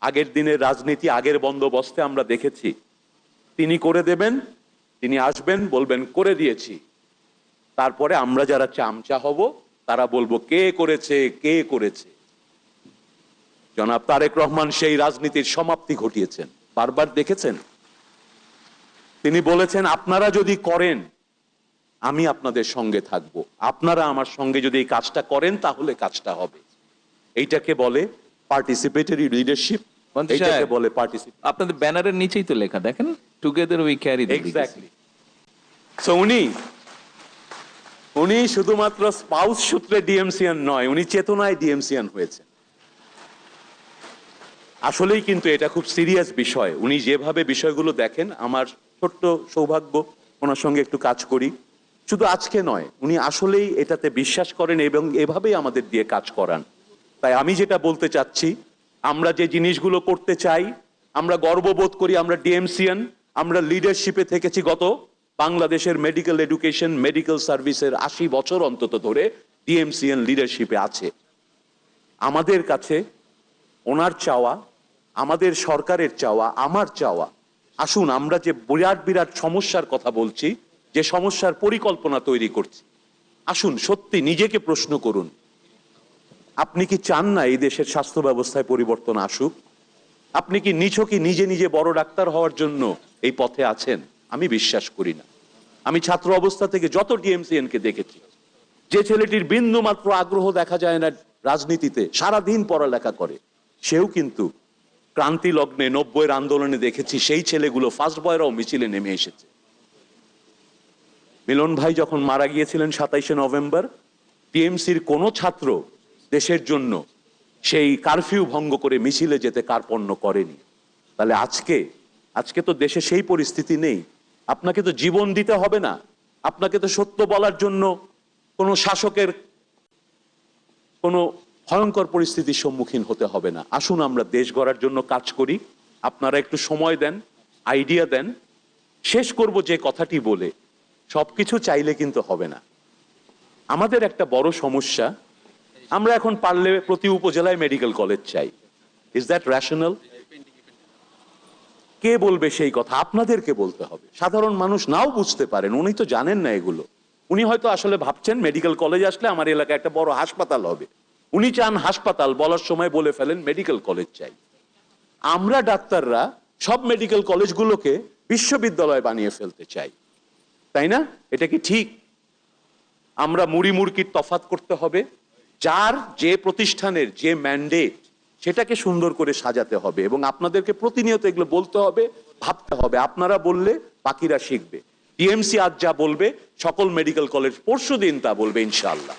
আগের দিনের রাজনীতি, আগের বন্দোবস্তে আমরা দেখেছি তিনি করে দেবেন, তিনি আসবেন, বলবেন করে দিয়েছি। তারপরে আমরা যারা চামচা হব তারা বলবো কে করেছে, কে করেছে। জনাব তারেক রহমান সেই রাজনীতির সমাপ্তি ঘটিয়েছেন, বারবার দেখেছেন। তিনি বলেছেন আপনারা যদি করেন আমি আপনাদের সঙ্গে থাকব, আপনারা আমার সঙ্গে যদি এই কাজটা করেন তাহলে কাজটা হবে। এইটাকে বলে পার্টিসিপেটরি লিডারশিপ, এইটাকে বলে পার্টিসিপেট। আপনাদের ব্যানারের নিচেই তো লেখা, দেখেন, together we carry the exactly. So উনি শুধুমাত্র স্পাউস সূত্রে ডিএমসিয়ান নয়, উনি চেতনায় ডিএমসিয়ান হয়েছে। আসলেই কিন্তু এটা খুব সিরিয়াস বিষয়। উনি যেভাবে বিষয়গুলো দেখেন, আমার ছোট্ট সৌভাগ্য ওনার সঙ্গে একটু কাজ করি। শুধু আজকে নয়, উনি আসলেই এটাতে বিশ্বাস করেন এবং এভাবেই আমাদের দিয়ে কাজ করান। তাই আমি যেটা বলতে চাচ্ছি, আমরা যে জিনিসগুলো করতে চাই, আমরা গর্ববোধ করি আমরা ডিএমসিয়ান, আমরা লিডারশিপে থেকেছি। গত বাংলাদেশের মেডিকেল এডুকেশন, মেডিকেল সার্ভিসের 80 বছর অন্তত ধরে ডিএমসিএন লিডারশিপে আছে। আমাদের কাছে ওনার চাওয়া, আমাদের সরকারের চাওয়া, আমার চাওয়া, আসুন আমরা যে বিরাট বিরাট সমস্যার কথা বলছি, যে সমস্যার পরিকল্পনা তৈরি করছি, আসুন সত্যি নিজেকে প্রশ্ন করুন, আপনি কি চান না এই দেশের স্বাস্থ্য ব্যবস্থায় পরিবর্তন আসুক? আপনি কি নিছকই নিজে নিজে বড় ডাক্তার হওয়ার জন্য এই পথে আছেন? আমি বিশ্বাস করি না। আমি ছাত্র অবস্থা থেকে যত ডিএমসিএন কে দেখেছি, যে ছেলেটির বিন্দু মাত্র আগ্রহ দেখা যায় না রাজনীতিতে, সারাদিন পড়ালেখা করে, সেও কিন্তু ক্রান্তি লগ্নে 90-এর আন্দোলনে দেখেছি সেই ছেলেগুলো ফার্স্ট বয়রাও মিছিলে নেমে এসেছে। মিলন ভাই যখন মারা গিয়েছিলেন 27শে নভেম্বর, টিএমসির কোনো ছাত্র দেশের জন্য সেই কারফিউ ভঙ্গ করে মিছিলে যেতে কার্পণ্য করেনি। তাহলে আজকে তো দেশে সেই পরিস্থিতি নেই। আপনাকে তো জীবন দিতে হবে না, আপনাকে তো সত্য বলার জন্য কোনো শাসকের কোনো ভয়ঙ্কর পরিস্থিতির সম্মুখীন হতে হবে না। আসুন আমরা দেশ গড়ার জন্য কাজ করি। আপনারা একটু সময় দেন, আইডিয়া দেন। শেষ করব যে কথাটি বলে, সবকিছু চাইলে কিন্তু হবে না। আমাদের একটা বড় সমস্যা, আমরা এখন পারলে প্রতি উপজেলায় মেডিকেল কলেজ চাই। Is that rational? কে বলবে সেই কথা? আপনাদেরকে বলতে হবে। সাধারণ মানুষ নাও বুঝতে পারেন, উনি তো জানেন না এগুলো। উনি হয়তো আসলে ভাবছেন মেডিকেল কলেজ আসলে আমার এলাকায় একটা বড় হাসপাতাল হবে। উনি চান হাসপাতাল, বলার সময় বলে ফেলেন মেডিকেল কলেজ চাই। আমরা ডাক্তাররা সব মেডিকেল কলেজগুলোকে বিশ্ববিদ্যালয় বানিয়ে ফেলতে চাই, তাই না? এটা কি ঠিক? আমরা মুড়ি মুড়কির তফাৎ করতে হবে। যার যে প্রতিষ্ঠানের যে ম্যান্ডেট, সেটাকে সুন্দর করে সাজাতে হবে এবং আপনাদেরকে প্রতিনিয়ত এগুলো বলতে হবে, ভাবতে হবে। আপনারা বললে বাকিরা শিখবে। ডিএমসি আজ যা বলবে সকল মেডিকেল কলেজ পরশুদিন তা বলবে ইনশাআল্লাহ।